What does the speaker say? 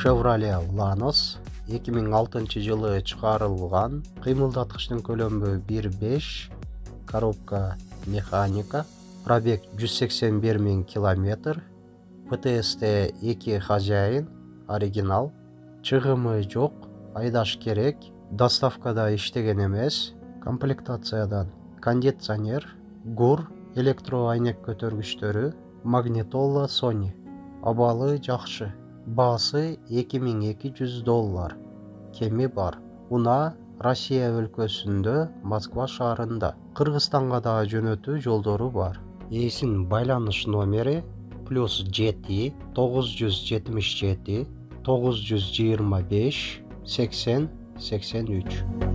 Chevrolet Lanos 2006 жылы чыгарылган, кыймылдаткычтын көлөмү 1.5, коробка механика, пробег 181 000 км, ПТС 2 хозяин, оригинал, чыгымы жок, айдаш керек, доставкада иштеген эмес, комплектациядан кондиционер, ГУР, электро айнек көтөргүчтөрү, магнитола Sony. Абалы жакшы. Баасы $2200. Кеми бар. Уна Россия өлкөсүндө, Москва шаарында. Кыргызстанга да жөнөтүү жолдору бар. Эсин байланыш номери +7 977 925 80 83.